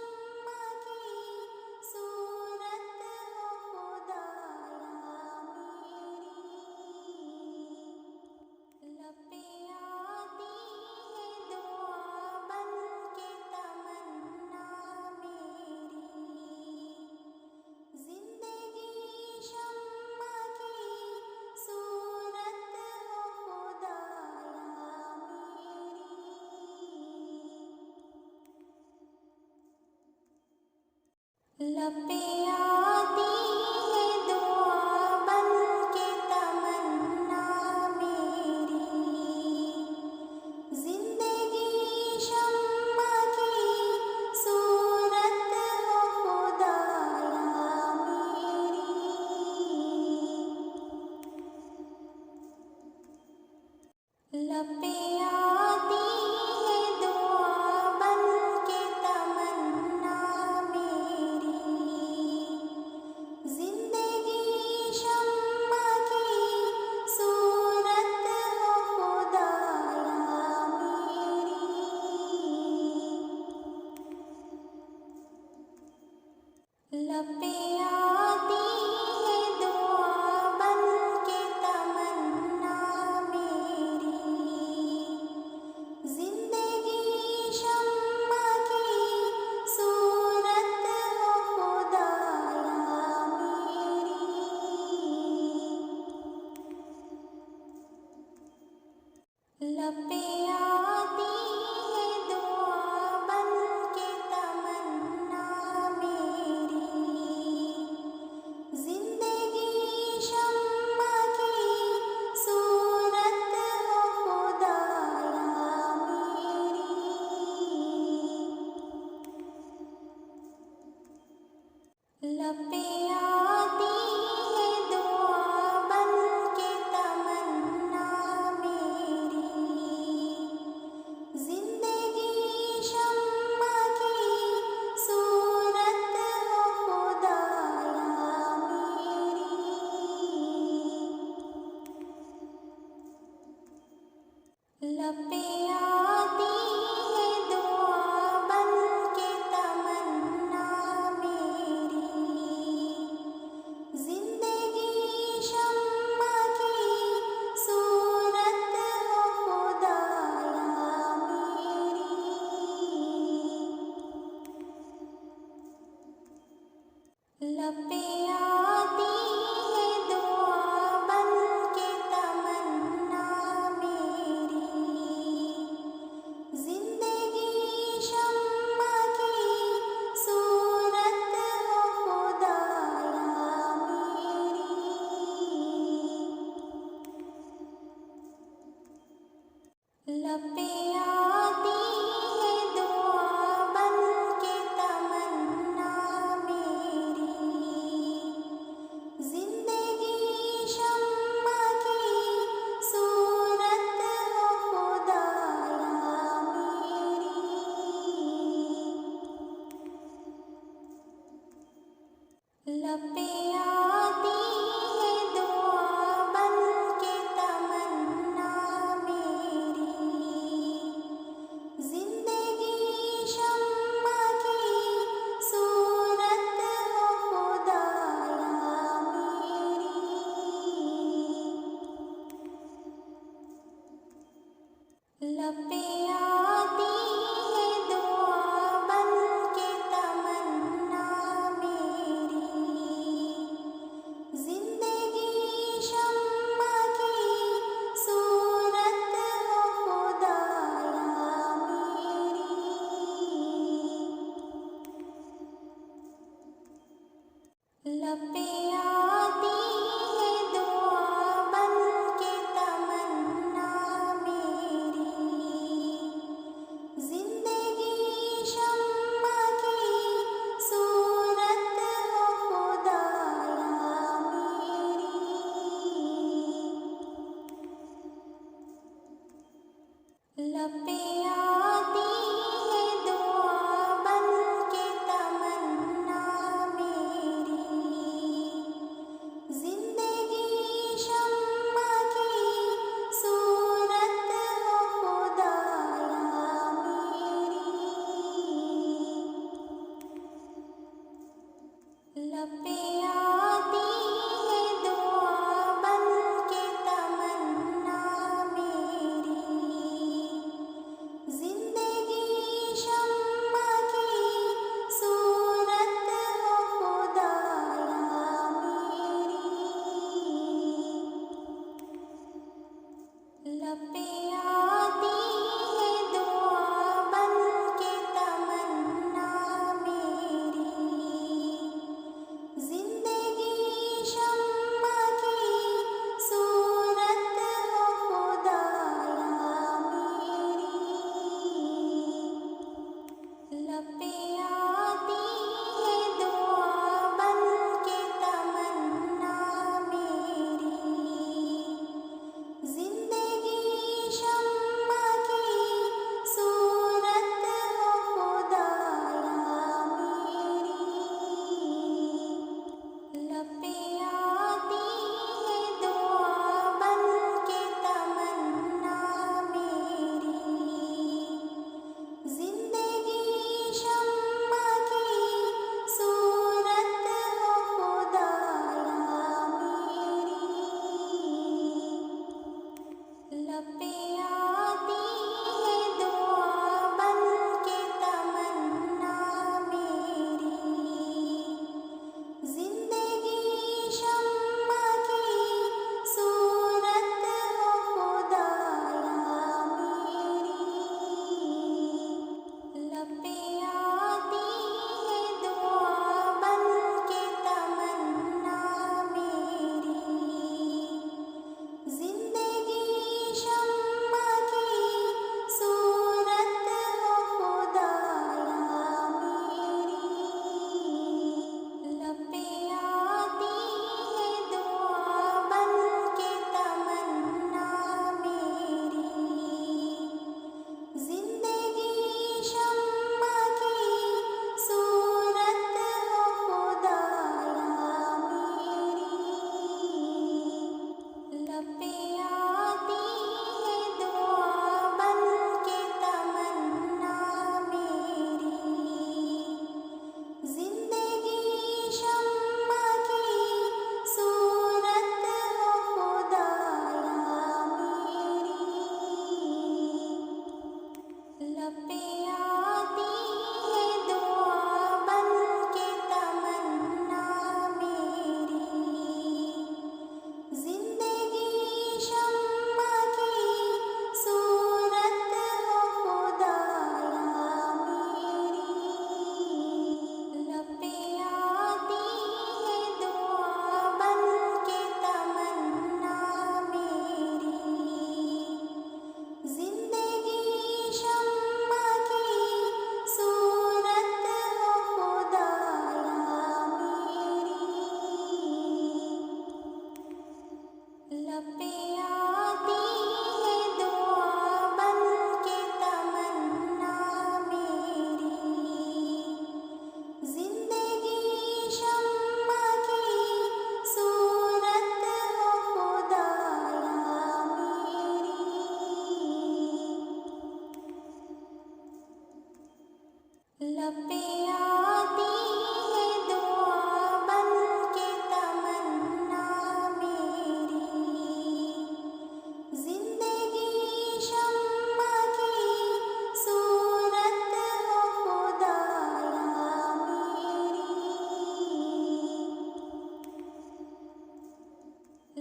शम्मा की सूरत हो खुदाया मेरी, लपे आती है दुआ बन के तमन्ना मेरी, जिंदगी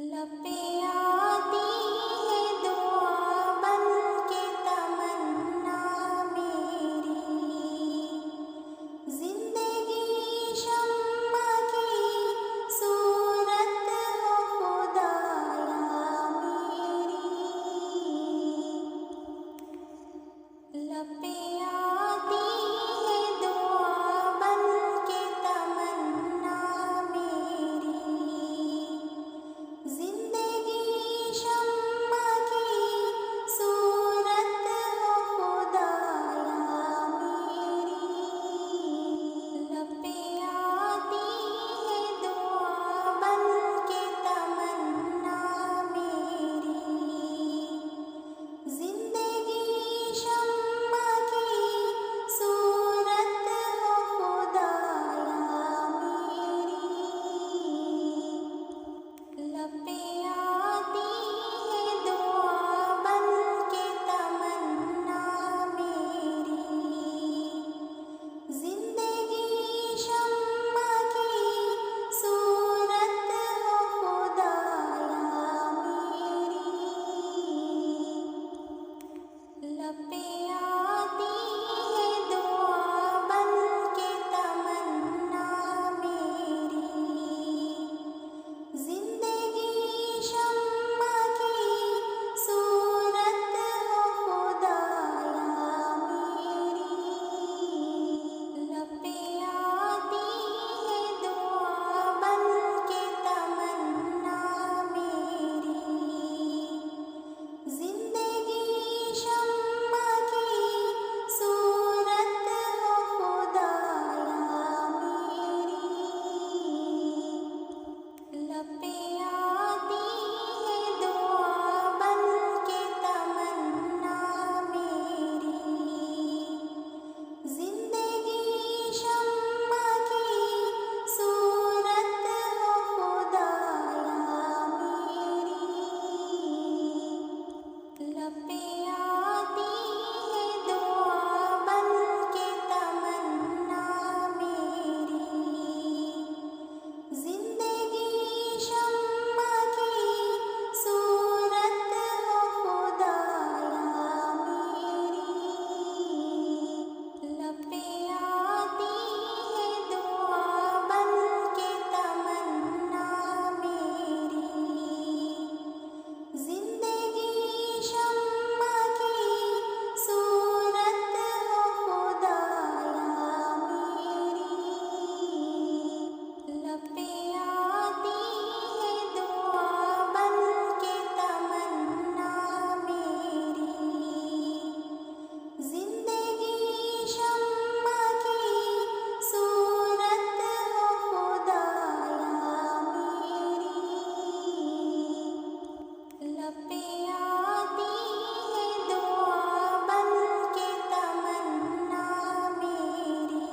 लपे आती है दुआ बन के तमन्ना मेरी, जिंदगी शम्मा की सूरत हो खुदाया मेरी। लपे आती है दुआ बन के तमन्ना मेरी, जिंदगी शम्मा की सूरत हो खुदाया मेरी। लपे आती है दुआ बन के तमन्ना मेरी, जिंदगी शम्मा की सूरत हो खुदाया मेरी। लपे आती है दुआ बन के तमन्ना मेरी, जिंदगी शम्मा की सूरत हो खुदाया मेरी। लपे आती है दुआ बन के तमन्ना मेरी, जिंदगी शम्मा की सूरत हो खुदाया मेरी। लपे आती है दुआ बन के तमन्ना मेरी, जिंदगी शम्मा की सूरत हो खुदाया मेरी। लपे आती है दुआ बन के तमन्ना मेरी, जिंदगी शम्मा की सूरत हो खुदाया मेरी। लपे आती है दुआ बन के तमन्ना मेरी, जिंदगी शम्मा की सूरत हो खुदाया मेरी। लपे आती है दुआ बन के तमन्ना मेरी, जिंदगी शम्मा की सूरत हो खुदाया मेरी। लपे आती है दुआ बन के तमन्ना मेरी, जिंदगी शम्मा की सूरत हो खुदाया मेरी। लपे आती है दुआ बन के तमन्ना मेरी,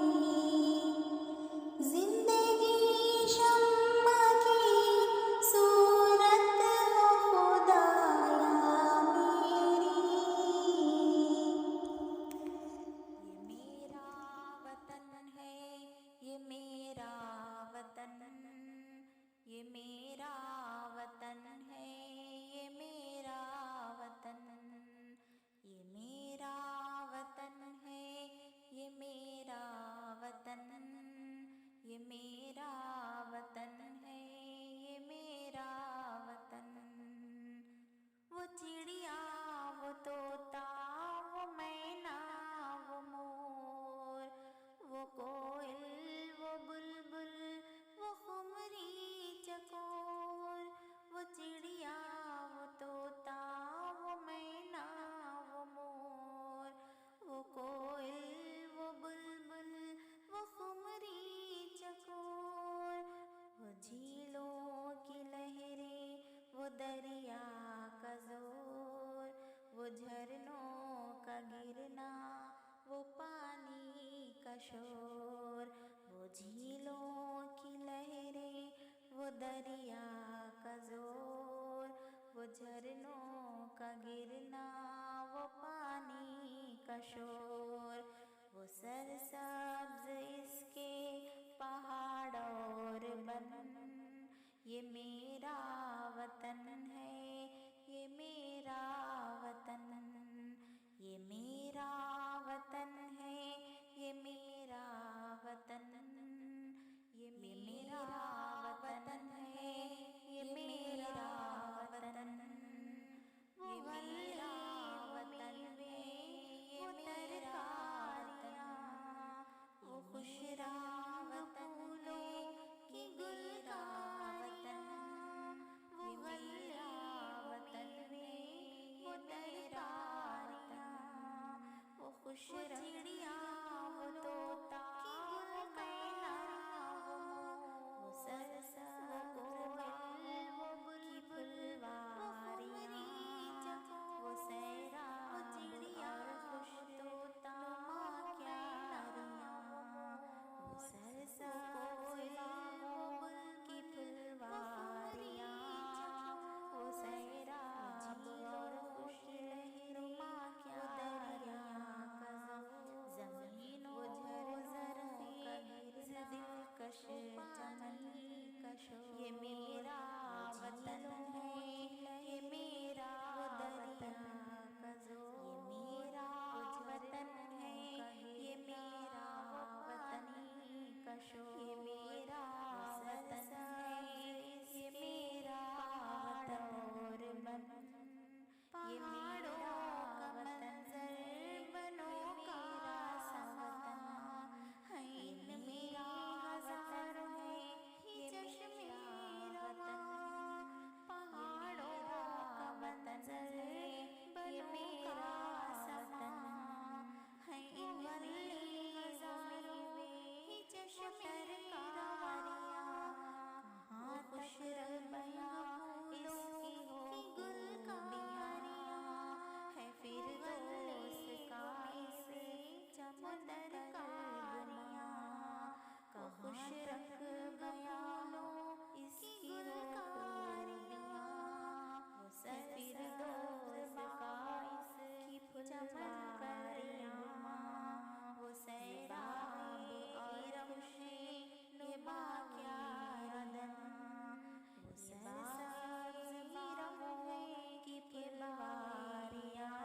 जिंदगी शम्मा की सूरत हो खुदाया मेरी। ये मेरा वतन है, ये मेरा वतन, ये मेरा वतन है, ये मेरा वतन है, ये मेरा वतन, ये मेरा वतन है, ये मेरा वतन। वो चिड़िया, वो तोता, वो मैना, वो मोर, वो कोयल, वो बुलबुल, वो खुमरी चकोर। वो चिड़िया, वो तोता, वो मैना, वो मोर, वो कोयल, वो बुलबुल, वो खुमरी चकोर। वो झीलों की लहरें, वो दरिया का जोर, वो झरनों का गिरना, वो पानी का शोर। वो झीलों की लहरें, वो दरिया का जोर, वो झरनों का गिरना, वो पानी का शोर। वो सरसब्ज इसके पहाड़ और बन, ये मेरा वतन वतन है, ये मेरा वतन, ये मेरा वतन है, ये मेरा वतन, ये मेरा वतन है, ये मेरा वतन, वो मेरा वतन है, ये मेरा वतन, वो खुश रंग फूलों की गुलकारियाँ, वो मेरा वतन है, वो तरकारियाँ, वो खुश चिड़िया, वो तोता, वो मैना, वो सरसा, वो कोयल, वो बुलबुल, वो सैरा, वो चिड़िया, खुश तोता, वो सरसा, कोयल, वो की फुलवारियाँ, वो सैराब और खुश लहरों, वो दरिया का ज़मीन, वो झरझर का दिलकश चमन, ये मेरा वतन है, ये मेरा वतन, ये मेरा वतन है, ये मेरा वतन, ये मेरा वतन है, ये मेरा वतन, और बन पहाड़ों का मंजर, बनों का वतन है, मेरा हज़ारों है, ये चश्मे रवां, पहाड़ों का मंजर, ये मेरा वतन है, वल्ली हज़ारों ही चश्मे रवां, कहाँ खुश बयां इसकी हो गुलकारियाँ, है फिरदौस का इसे चमन तरकारियाँ, कहाँ खुश रंग बयां इसकी गुलकारियाँ, वो फिरदौस का इसकी फुलवारियाँ, वो सैराब और खुशी ये बाक्या रदन, वो सैराब की फुलवारियाँ,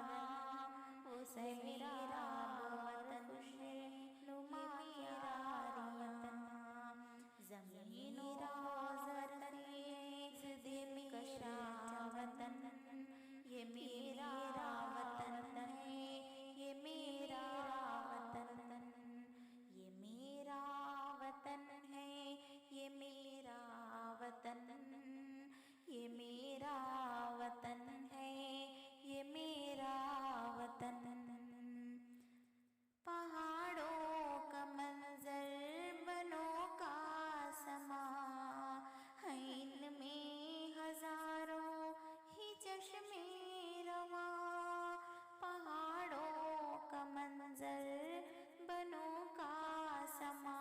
वो सैराब वतन खुशी नुमा यारियाँ, ज़मीन रोज़र ये मेरा वतन, ये मेरा वतन है, ये मेरा वतन, ये मेरा वतन है, ये मेरा वतन, ये मेरा वतन है, ये मेरा वतन, पहाड़ों का मंजर, बनों का समा है, इनमें हज़ारों ही चश्मे रवां, पहाड़ों का मंजर, बनों का समा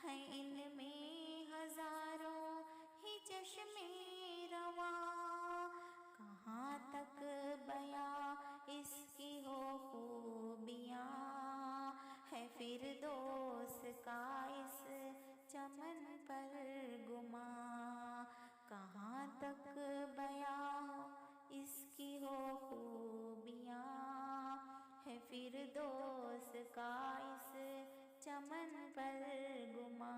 है, इनमें हज़ारों ही चश्मे रवां, कहाँ तक बयां इसकी हो खूबियाँ, है फिरदौस का इस चमन पर गुमा, कहाँ तक बयां इसकी हो खूबियाँ, है फिरदौस का इस चमन पर गुमा,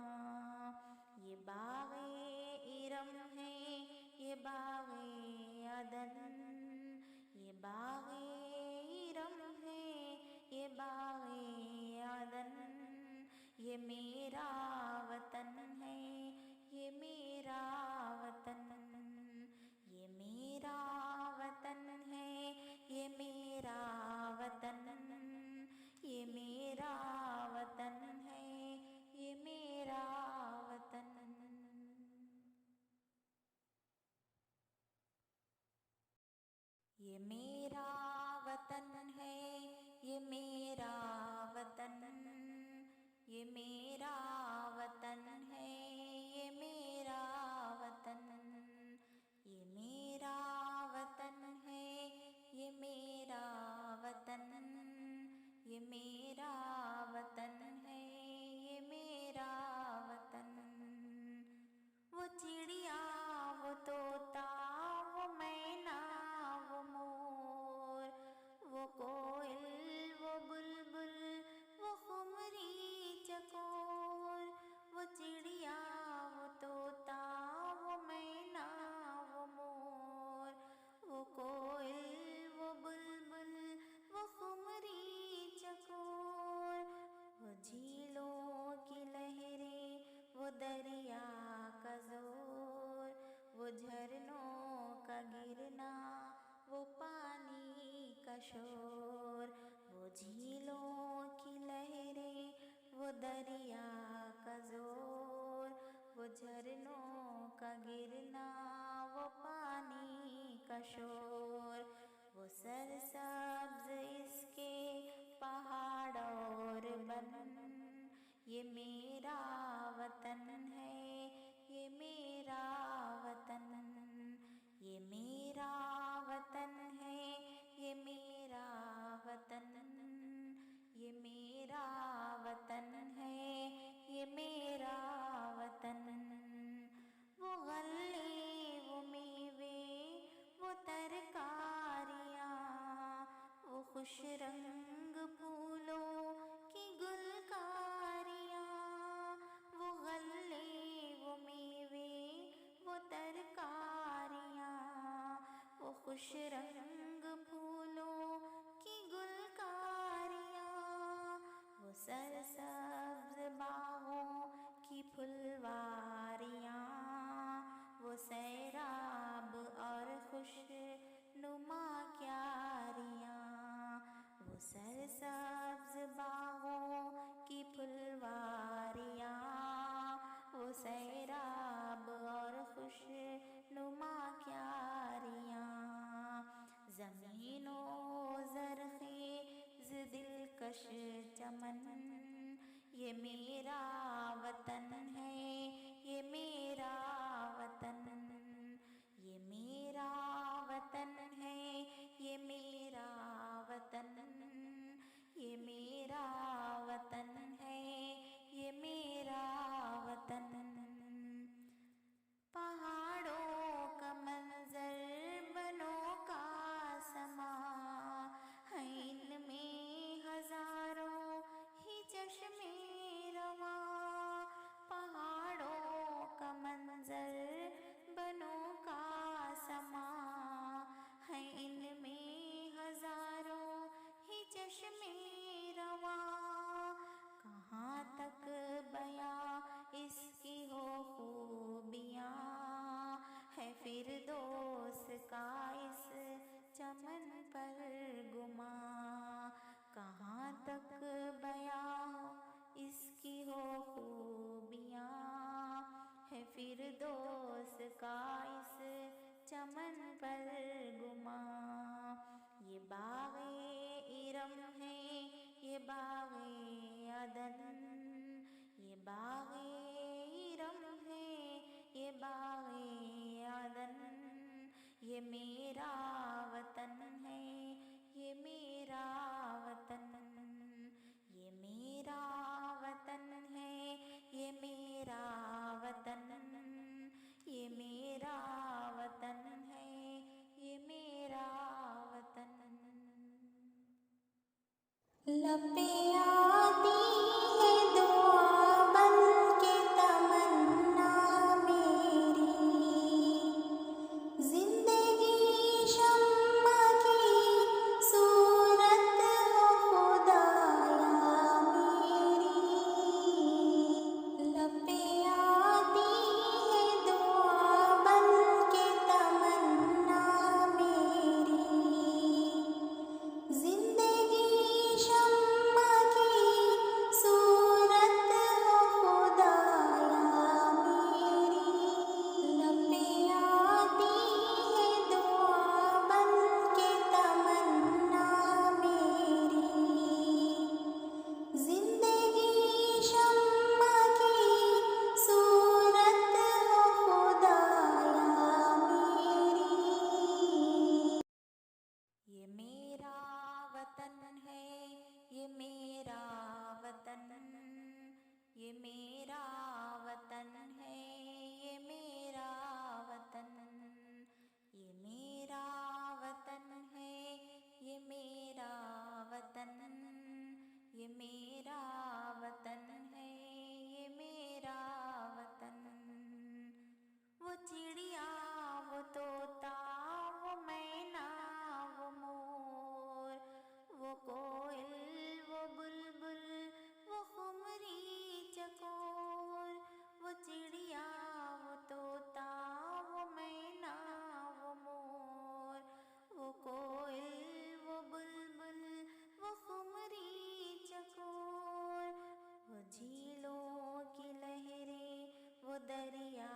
ये बाग़े इरम है, ये बाग़े अदन, ये बाग़े इरम है, ये बाग़े अदन, ये मेरा वतन है, ये मेरा वतन, ये मेरा वतन है, ये मेरा वतन, ये मेरा वतन है, ये मेरा वतन। ये मेरा वतन है, ये मेरा वतन, ये मेरा वतन है, ये मेरा वतन, ये मेरा वतन है, ये मेरा वतन, ये मेरा वतन है, ये मेरा वतन, वो चिड़िया, वो तोता, झरनों का गिरना, वो पानी का शोर, वो झीलों की लहरें, वो दरिया का जोर, वो झरनों का गिरना, वो पानी का शोर, वो सरसब्ज इसके पहाड़ और वन, ये मेरा वतन है, ये मेरा वतन, ये मेरा वतन है, ये मेरा वतन, ये मेरा वतन है, ये मेरा वतन। वो गल्ले, वो मेवे, वो तरकारियाँ, वो खुश रंग फूलों की गुलकारियाँ, वो गल्ले, वो मेवे, वो तरकारियाँ, वो खुश रंग फूलों की गुलकारियाँ, वो सरसब्ज बागों की फुलवारियाँ, वो सैराब और खुशनुमा क्यारियाँ, वो सरसब्ज बागों की फुलवारियाँ, वो सैराब और खुशनुमा क्यारियाँ, ज़मीनो ज़रख़ेज़ दिलकश चमन, ये मेरा वतन है, ये मेरा वतन, ये मेरा वतन है, ये मेरा वतन, ये मेरा वतन है, ये मेरा वतन। पहाड़ों का मंजर, बनों का समा है, इनमें हजारों ही चश्मे रवा, पहाड़ों का मंजर, बनों का समा है, इनमें हजारों ही चश्मे रवा, कहाँ तक बयां इसकी हो खूबियाँ, है फिरदौस का इस चमन पर गुमा, कहाँ तक बयां इसकी हो खूबियाँ, है फिरदौस का इस चमन पर गुमा, ये बाग़े इरम है, ये बाग़े अदन, ये बाग़े इरम है, ये बाग़े अदन, ये मेरा वतन है, ये मेरा वतन, ये मेरा वतन है, ये मेरा वतन, ये मेरा वतन है, ये मेरा वतन। लबे आती है दुआ बन के तमन्ना मेरी, जिंदगी शम्मा की सूरत हो खुदाया मेरी, लबे आती है दुआ बन दरिया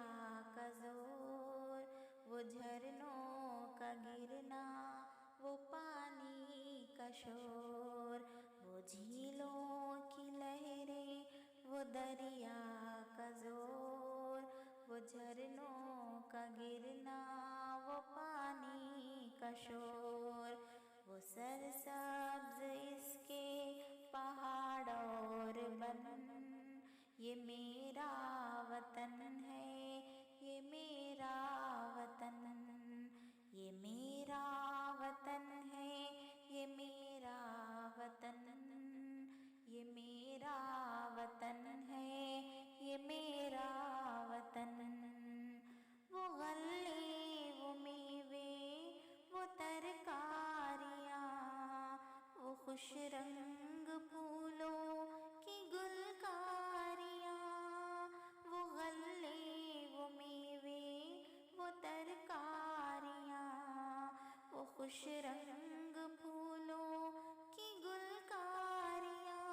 का जोर, वो झरनों का गिरना, वो पानी का शोर, वो झीलों की लहरें, वो दरिया का जोर, वो झरनों का गिरना, वो पानी का शोर, वो सरसब्ज इसके पहाड़ और बन, ये मेरा वतन है, ये मेरा वतन, ये मेरा वतन है, ये मेरा वतन, ये मेरा वतन है, ये मेरा वतन। वो गल्ले, वो मेवे, वो तरकारियाँ, वो खुश रंग फूलों की गुलकारियाँ, वो गल्ले, वो मेवे, वो तरकारियाँ, वो खुश रंग फूलों की गुलकारियाँ,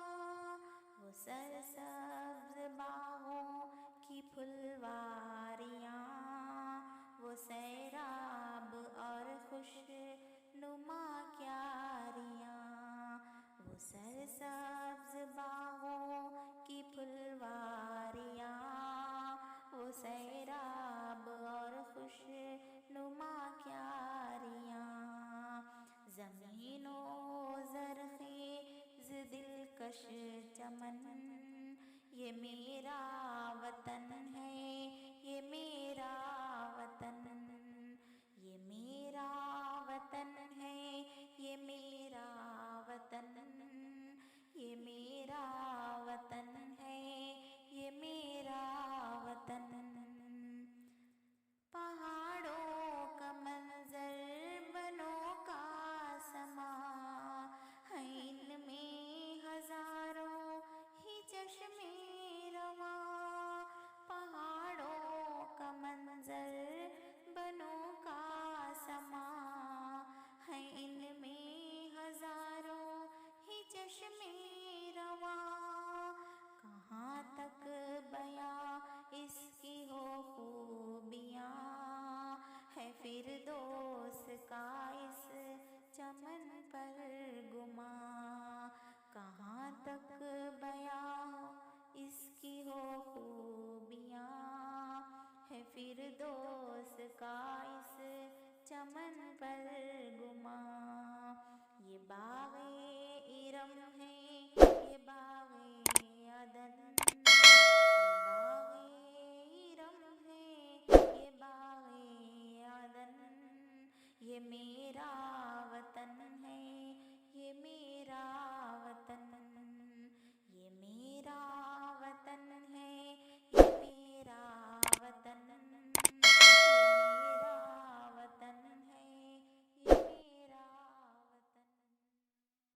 वो सरसब्ज बागों की फुलवारियाँ, वो सैराब और खुश नुमा क्यारियाँ, वो सरसब्ज बागों की फुलवारियाँ, वो सैराब और खुश नुमा क्यारियाँ, ज़मीनो ज़रख़ेज़ दिलकश चमन, ये मेरा वतन है, ये मेरा वतन, ये मेरा वतन है, ये मेरा वतन, ये मेरा वतन है, ये मेरा वतन। पहाड़ों का मंजर, बनों का समा है, इनमें हजारों ही चश्मे रवा। पहाड़ों का मंजर, बनों का समा है, इनमें हजारों ही चश्मे रवा। कहाँ तक बयां इसकी हो खूबियाँ, है फिरदौस का इस चमन पर गुमा। कहाँ तक बयां इसकी हो खूबियाँ,